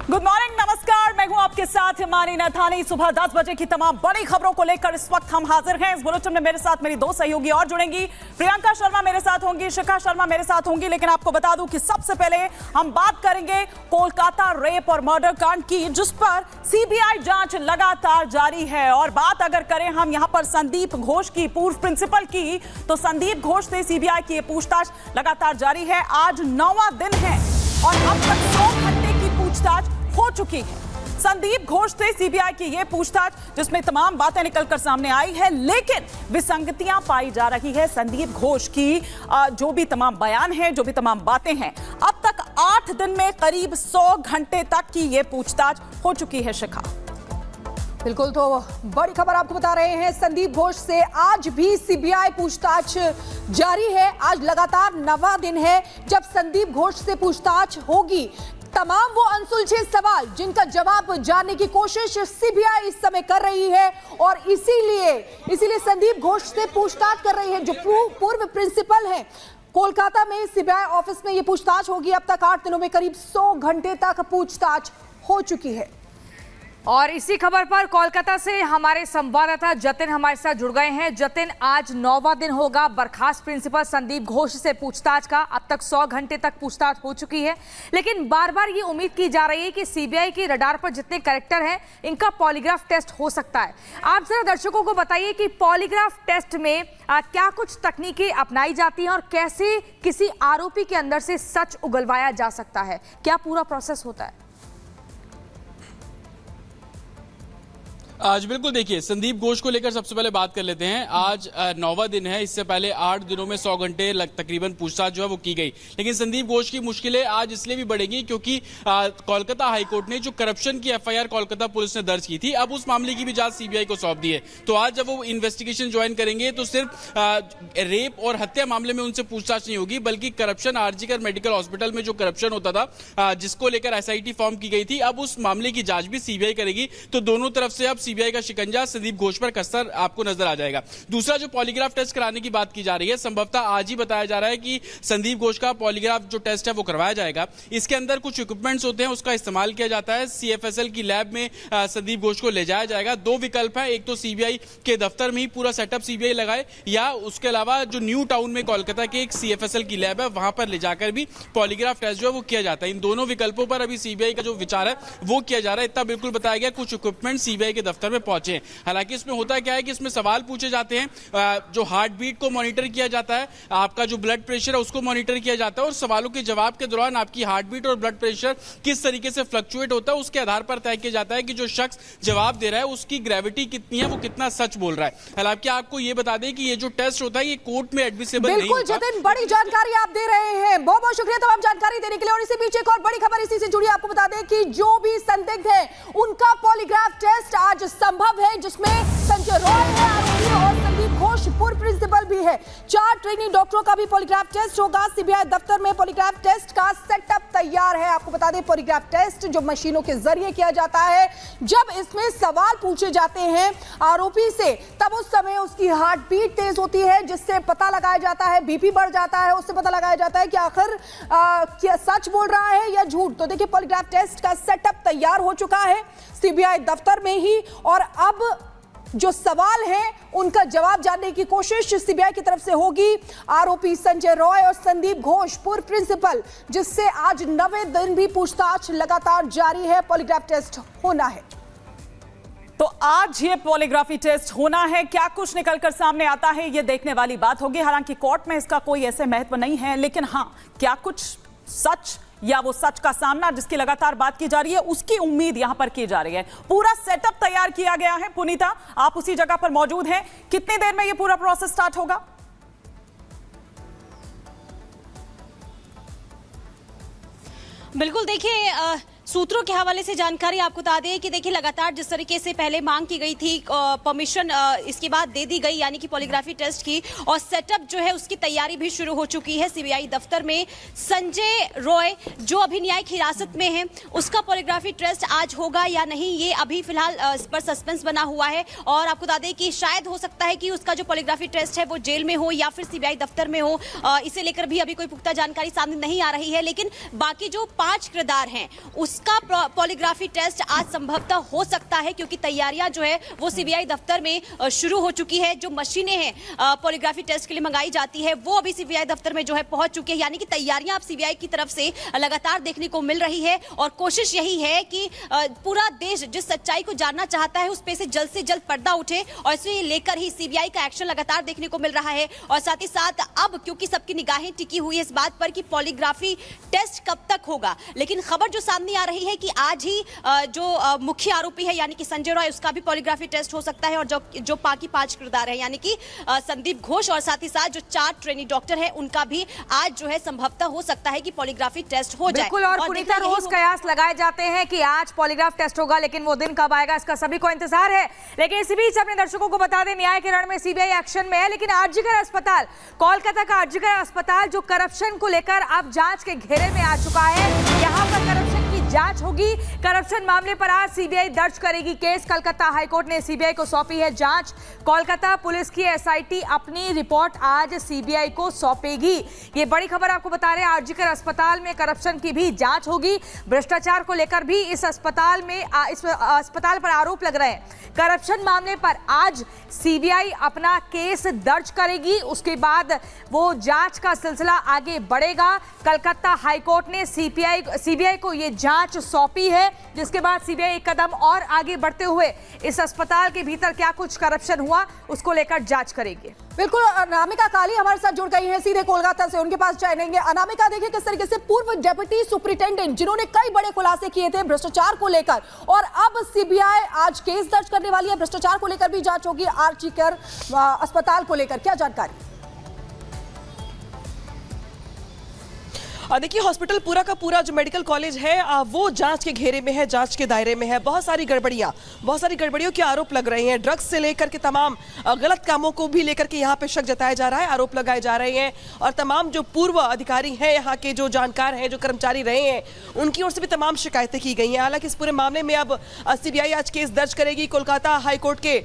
Good morning, नमस्कार। मैं हूं आपके साथ हिमानी नथानी। सुबह 10 बजे की तमाम बड़ी खबरों को लेकर इस वक्त हम हाजिर हैं। इस बुलेटिन में मेरे साथ मेरी दो सहयोगी और जुड़ेंगी। प्रियंका शर्मा मेरे साथ होंगी, शिखा शर्मा मेरे साथ होंगी। लेकिन आपको बता दूं कि सबसे पहले हम बात करेंगे कोलकाता रेप और मर्डर कांड की, जिस पर सीबीआई जांच लगातार जारी है। और बात अगर करें हम यहां पर संदीप घोष की, पूर्व प्रिंसिपल की, तो संदीप घोष से सीबीआई की पूछताछ लगातार जारी है। आज 9वां दिन है और अब तक 100 घंटे की पूछताछ हो चुकी है। संदीप घोष से सीबीआई की यह पूछताछ जिसमें तमाम बातें निकलकर सामने आई है, लेकिन विसंगतियां पाई जा रही है संदीप घोष की। जो भी तमाम बयान हैं, जो भी तमाम बातें हैं, अब तक 8 दिन में करीब 100 घंटे तक की यह पूछताछ हो चुकी है। शिखा, बिल्कुल, तो बड़ी खबर आपको बता रहे हैं। संदीप घोष से आज भी सीबीआई पूछताछ जारी है। आज लगातार 9वां दिन है जब संदीप घोष से पूछताछ होगी। तमाम वो अनसुलझे सवाल जिनका जवाब जानने की कोशिश सीबीआई इस समय कर रही है और इसीलिए संदीप घोष से पूछताछ कर रही है, जो पूर्व प्रिंसिपल हैं। कोलकाता में सीबीआई ऑफिस में ये पूछताछ होगी। अब तक 8 दिनों में करीब 100 घंटे तक पूछताछ हो चुकी है। और इसी खबर पर कोलकाता से हमारे संवाददाता जतिन हमारे साथ जुड़ गए हैं। जतिन, आज 9वां दिन होगा बर्खास्त प्रिंसिपल संदीप घोष से पूछताछ का। अब तक 100 घंटे तक पूछताछ हो चुकी है, लेकिन बार बार ये उम्मीद की जा रही है कि सीबीआई की रडार पर जितने कैरेक्टर हैं, इनका पॉलीग्राफ टेस्ट हो सकता है। आप जरा दर्शकों को बताइए कि पॉलीग्राफ टेस्ट में क्या कुछ तकनीकें अपनाई जाती हैं और कैसे किसी आरोपी के अंदर से सच उगलवाया जा सकता है, क्या पूरा प्रोसेस होता है? आज बिल्कुल, देखिए, संदीप घोष को लेकर सबसे पहले बात कर लेते हैं। आज 9वां दिन है। इससे पहले 8 दिनों में 100 घंटे तकरीबन पूछताछ जो है वो की गई। लेकिन संदीप घोष की मुश्किलें आज इसलिए भी बढ़ेंगी क्योंकि कोलकाता हाईकोर्ट ने जो करप्शन की एफआईआर कोलकाता पुलिस ने दर्ज की थी, अब उस मामले की भी जांच सीबीआई को सौंप दी है। तो आज जब वो इन्वेस्टिगेशन ज्वाइन करेंगे तो सिर्फ रेप और हत्या मामले में उनसे पूछताछ नहीं होगी, बल्कि करप्शन, आरजीकर मेडिकल हॉस्पिटल में जो करप्शन होता था, जिसको लेकर एसआईटी फॉर्म की गई थी, अब उस मामले की जांच भी सीबीआई करेगी। तो दोनों तरफ से अब सीबीआई का शिकंजा संदीप घोष पर कसर आपको नजर आ जाएगा। दूसरा, जो पॉलीग्राफ टेस्ट कराने की बात की जा रही है, संभवतः आज ही बताया जा रहा है कि संदीप घोष का पॉलीग्राफ जो टेस्ट है वो करवाया जाएगा। इसके अंदर कुछ इक्विपमेंट्स होते हैं, उसका इस्तेमाल किया जाता है। सीएफएसएल की लैब में संदीप घोष को ले जाया जाएगा। 2 विकल्प है, एक तो सीबीआई के दफ्तर में ही पूरा सेटअप सीबीआई लगाए, या उसके अलावा जो न्यू टाउन में कोलकाता के एक सीएफएसएल की लैब है, वहां पर ले जाकर भी पॉलीग्राफ टेस्ट जो है वो किया जाता है। इन दोनों विकल्पों पर अभी सीबीआई का जो विचार है वो किया जा रहा है। इतना बिल्कुल बताया गया, कुछ इक्विपमेंट सीबीआई के दफ्तर में पहुंचे हैं। हालांकि इसमें होता क्या है कि इसमें सवाल पूछे जाते हैं, जो हार्ट बीट को मॉनिटर किया जाता है, आपका जो ब्लड प्रेशर है उसको मॉनिटर किया जाता है, और सवालों के जवाब के दौरान आपकी हार्ट बीट और ब्लड प्रेशर किस तरीके से फ्लक्चुएट होता है, उसके आधार पर तय किया जाता है कि जो शख्स जवाब दे रहा है उसकी ग्रेविटी कितनी है, वो कितना सच बोल रहा है। हालांकि आपको ये बता दें कि ये जो टेस्ट होता है ये कोर्ट में एडमिसिबल नहीं होता। बिल्कुल जतिन, बड़ी जानकारी आप दे रहे हैं, बहुत बहुत शुक्रिया तमाम जानकारी देने के लिए। और इसी बीच एक और बड़ी खबर इसी से जुड़ी, आपको बता दें कि जो भी संदिग्ध है उनका पॉलीग्राफ टेस्ट आज संभव है, जिसमें संजय रॉय है आरोपी और संदीप घोष पूर्व प्रिंसिपल भी है। 4 ट्रेनी डॉक्टरों का भी पॉलीग्राफ टेस्ट होगा। सीबीआई दफ्तर में पॉलीग्राफ टेस्ट का सेटअप तैयार है। आपको बता दें, पॉलीग्राफ टेस्ट जो मशीनों के जरिए किया जाता है, जब इसमें सवाल पूछे जाते हैं आरोपी से, तब उस समय उसकी हार्ट बीट तेज होती है, जिससे पता लगाया जाता है, बीपी बढ़ जाता है, उससे पता लगाया जाता है कि आखिर क्या सच बोल रहा है या झूठ। तो देखिए, पॉलीग्राफ टेस्ट का सेटअप तैयार हो चुका है सीबीआई दफ्तर में ही, और अब जो सवाल हैं उनका जवाब जानने की कोशिश सीबीआई की तरफ से होगी। आरोपी संजय रॉय और संदीप घोष पूर्व प्रिंसिपल, जिससे आज 9वें दिन भी पूछताछ लगातार जारी है। पॉलीग्राफ टेस्ट होना है। तो आज ये पॉलीग्राफी टेस्ट होना है। क्या कुछ निकलकर सामने आता है, ये देखने वाली बात होगी। हालांकि कोर्ट में इसका कोई ऐसे महत्व नहीं है, लेकिन हाँ, क्या कुछ सच या वो सच का सामना जिसकी लगातार बात की जा रही है, उसकी उम्मीद यहां पर की जा रही है। पूरा सेटअप तैयार किया गया है। पुनीता, आप उसी जगह पर मौजूद हैं। कितनी देर में ये पूरा प्रोसेस स्टार्ट होगा? बिल्कुल, देखिए, सूत्रों के हवाले से जानकारी आपको बता दें कि देखिए, लगातार जिस तरीके से पहले मांग की गई थी परमिशन, इसके बाद दे दी गई, यानी कि पॉलीग्राफी टेस्ट की, और सेटअप जो है उसकी तैयारी भी शुरू हो चुकी है सीबीआई दफ्तर में। संजय रॉय जो अभी न्यायिक हिरासत में है, उसका पॉलीग्राफी टेस्ट आज होगा या नहीं, ये अभी फिलहाल इस पर सस्पेंस बना हुआ है। और आपको बता दें कि शायद हो सकता है कि उसका जो पॉलीग्राफी टेस्ट है वो जेल में हो या फिर सीबीआई दफ्तर में हो, इसे लेकर भी अभी कोई पुख्ता जानकारी सामने नहीं आ रही है। लेकिन बाकी जो 5 किरदार हैं उस उसका पॉलीग्राफी टेस्ट आज संभवतः हो सकता है, क्योंकि तैयारियां जो है वो सीबीआई दफ्तर में शुरू हो चुकी है। जो मशीनें हैं पॉलीग्राफी टेस्ट के लिए मंगाई जाती है वो अभी सीबीआई दफ्तर में जो है पहुंच चुकी है, यानी कि तैयारियां अब सीबीआई की तरफ से लगातार देखने को मिल रही है। और कोशिश यही है कि पूरा देश जिस सच्चाई को जानना चाहता है उस पे से जल्द पर्दा उठे, और इसे लेकर ही सीबीआई का एक्शन लगातार देखने को मिल रहा है। और साथ ही साथ अब क्योंकि सबकी निगाहें टिकी हुई है इस बात पर कि पॉलीग्राफी टेस्ट कब तक होगा, लेकिन खबर जो सामने आ रही है कि आज ही जो मुख्य आरोपी है यानी कि संजय रॉय, उसका भी पॉलीग्राफी टेस्ट हो सकता है। और जो बाकी 5 किरदार हैं यानी कि संदीप घोष और साथ ही साथ जो 4 ट्रेनी डॉक्टर हैं उनका भी आज जो है संभवतः हो सकता है कि पॉलीग्राफी टेस्ट हो जाए। बिल्कुल। और पुनीता, रोज कयास लगाए जाते हैं कि आज पॉलीग्राफ टेस्ट होगा, लेकिन वो दिन कब आएगा इसका सभी को इंतजार है। लेकिन इसी बीच अपने दर्शकों को बता दें, न्याय के रण में सीबीआई एक्शन में है, लेकिन आरजीकर अस्पताल, कोलकाता का आरजीकर अस्पताल जो करप्शन को लेकर अब जांच के घेरे में आ चुका है। यहां पर करप्शन की जांच होगी। करप्शन मामले पर आज सीबीआई दर्ज करेगी केस। कलकत्ता हाईकोर्ट ने सीबीआई को सौंपी है जांच। कोलकाता पुलिस की एसआईटी अपनी रिपोर्ट आज सीबीआई को सौंपेगी। ये बड़ी खबर आपको बता रहे हैं। आरजीकर अस्पताल में करप्शन की भी जांच होगी। भ्रष्टाचार को लेकर भी इस अस्पताल पर आरोप लग रहे हैं। करप्शन मामले पर आज सीबीआई अपना केस दर्ज करेगी, उसके बाद वो जांच का सिलसिला आगे बढ़ेगा। कलकत्ता हाईकोर्ट ने सीबीआई को ये जांच सौंपी है, जिसके बाद सीबीआई एक कदम और आगे बढ़ते हुए इस अस्पताल के भीतर क्या कुछ करप्शन हुआ उसको लेकर जांच करेगी। बिल्कुल, अनामिका काली हमारे साथ जुड़ गई हैं सीधे कोलकाता से, उनके पास जाएंगे। अनामिका, देखिए किस तरीके से पूर्व डेप्यूटी सुपरिटेंडेंट जिन्होंने कई बड़े खुलासे किए थे भ्रष्टाचार को लेकर, और अब सीबीआई आज केस दर्ज करने वाली है। भ्रष्टाचार को लेकर भी जांच होगी आरजीकर अस्पताल को लेकर, क्या जानकारी? देखिए, हॉस्पिटल पूरा का पूरा जो मेडिकल कॉलेज है वो जांच के घेरे में है, जांच के दायरे में है। बहुत सारी गड़बड़ियों के आरोप लग रहे हैं। ड्रग्स से लेकर के तमाम गलत कामों को भी लेकर के यहाँ पे शक जताया जा रहा है, आरोप लगाए जा रहे हैं। और तमाम जो पूर्व अधिकारी हैं, यहाँ के जो जानकार हैं, जो कर्मचारी रहे हैं, उनकी ओर से भी तमाम शिकायतें की गई हैं। हालांकि इस पूरे मामले में अब सीबीआई आज केस दर्ज करेगी। कोलकाता हाईकोर्ट के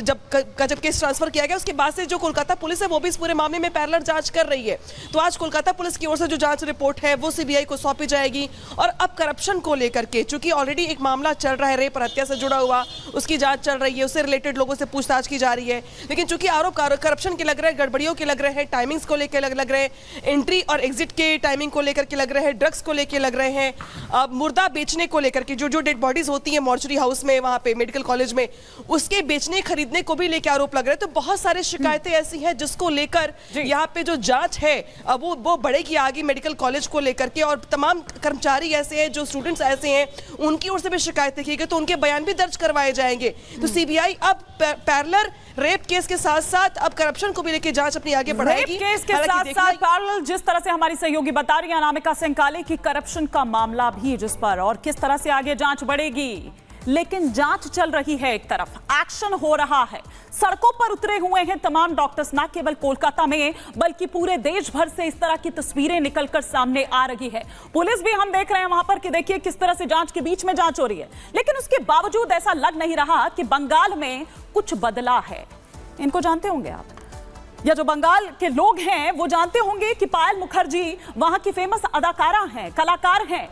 जब केस ट्रांसफर किया गया उसके बाद से जो कोलकाता पुलिस है वो भी इस पूरे मामले में पैरेलल जांच कर रही है। तो आज कोलकाता पुलिस की ओर से जो जांच रिपोर्ट है वो सीबीआई को सौंपी जाएगी। और अब करप्शन को लेकर के, चूंकि ऑलरेडी एक मामला चल रहा है रेप और हत्या से जुड़ा हुआ, उसकी जांच चल रही है, उससे रिलेटेड लोगों से पूछताछ की जा रही है। लेकिन चूंकि आरोप करप्शन के लग रहे हैं, गड़बड़ियों के लग रहे हैं, टाइमिंग्स को लेकर लग रहे हैं, एंट्री और एग्जिट के टाइमिंग को लेकर के लग रहे हैं, ड्रग्स को लेकर लग रहे हैं, मुर्दा बेचने को लेकर के, जो डेड बॉडीज होती है मॉर्चरी हाउस में, वहां पे मेडिकल कॉलेज में, उसके बेचने खरीदने को भी लेकर आरोप लग रहे हैं। तो बहुत सारे शिकायतें ऐसी हैं जिसको लेकर यहाँ पे जो जांच है वो बढ़ेगी आगे मेडिकल कॉलेज को लेकर के। और तमाम कर्मचारी ऐसे हैं, जो स्टूडेंट्स ऐसे हैं, उनकी ओर से भी शिकायतें की गई, तो उनके बयान भी दर्ज करवाए जाएंगे। तो सीबीआई अब पैरेलल रेप केस के साथ साथ अब करप्शन को भी लेकर जांच अपनी आगे बढ़ाएगी। रेप केस के साथ साथ पैरेलल, जिस तरह से हमारी सहयोगी बता रही है अनामिका सिंह की, करप्शन का मामला भी जिस पर और किस तरह से आगे जांच बढ़ेगी। लेकिन जांच चल रही है, एक तरफ एक्शन हो रहा है, सड़कों पर उतरे हुए हैं तमाम डॉक्टर्स, ना केवल कोलकाता में बल्कि पूरे देश भर से इस तरह की तस्वीरें निकलकर सामने आ रही है। पुलिस भी हम देख रहे हैं वहां पर कि देखिए किस तरह से जांच के बीच में जांच हो रही है। लेकिन उसके बावजूद ऐसा लग नहीं रहा कि बंगाल में कुछ बदला है। इनको जानते होंगे आप, या जो बंगाल के लोग हैं वो जानते होंगे कि पायल मुखर्जी वहां की फेमस अदाकारा हैं, कलाकार हैं।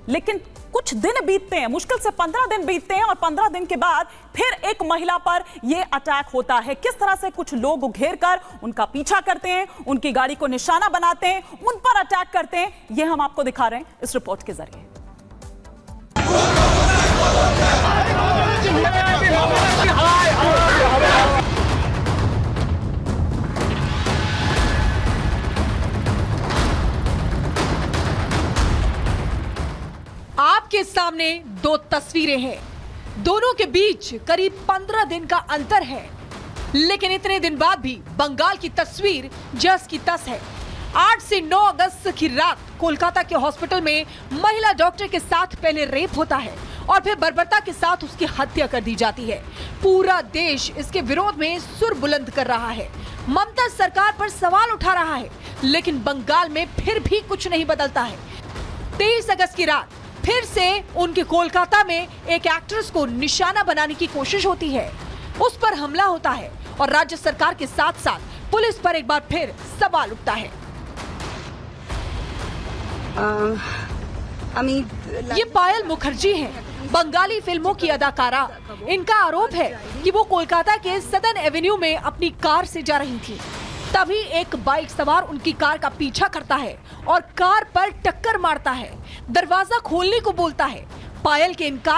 लेकिन कुछ दिन बीतते हैं, मुश्किल से 15 दिन बीतते हैं, और 15 दिन के बाद फिर एक महिला पर यह अटैक होता है। किस तरह से कुछ लोग घेर कर उनका पीछा करते हैं, उनकी गाड़ी को निशाना बनाते हैं, उन पर अटैक करते हैं, यह हम आपको दिखा रहे हैं इस रिपोर्ट के जरिए। आपके सामने दो तस्वीरें हैं, दोनों के बीच करीब 15 दिन का अंतर है, लेकिन इतने दिन बाद भी बंगाल की तस्वीर जस की तस है। 8 से 9 अगस्त की रात कोलकाता के हॉस्पिटल में महिला डॉक्टर के साथ पहले रेप होता है और फिर बर्बरता के साथ उसकी हत्या कर दी जाती है। पूरा देश इसके विरोध में सुर बुलंद कर रहा है, ममता सरकार पर सवाल उठा रहा है, लेकिन बंगाल में फिर भी कुछ नहीं बदलता है। 23 अगस्त की रात फिर से उनके कोलकाता में एक एक्ट्रेस को निशाना बनाने की कोशिश होती है, उस पर हमला होता है और राज्य सरकार के साथ साथ पुलिस पर एक बार फिर सवाल उठता है। ये पायल मुखर्जी हैं, बंगाली फिल्मों की अदाकारा। इनका आरोप है कि वो कोलकाता के सदर्न एवेन्यू में अपनी कार से जा रही थी, तभी एक बाइक सवार उनकी कार का पीछा करता है और कार पर टक्कर मारता है, दरवाजा खोलने को बोलता है। पायल के इनकार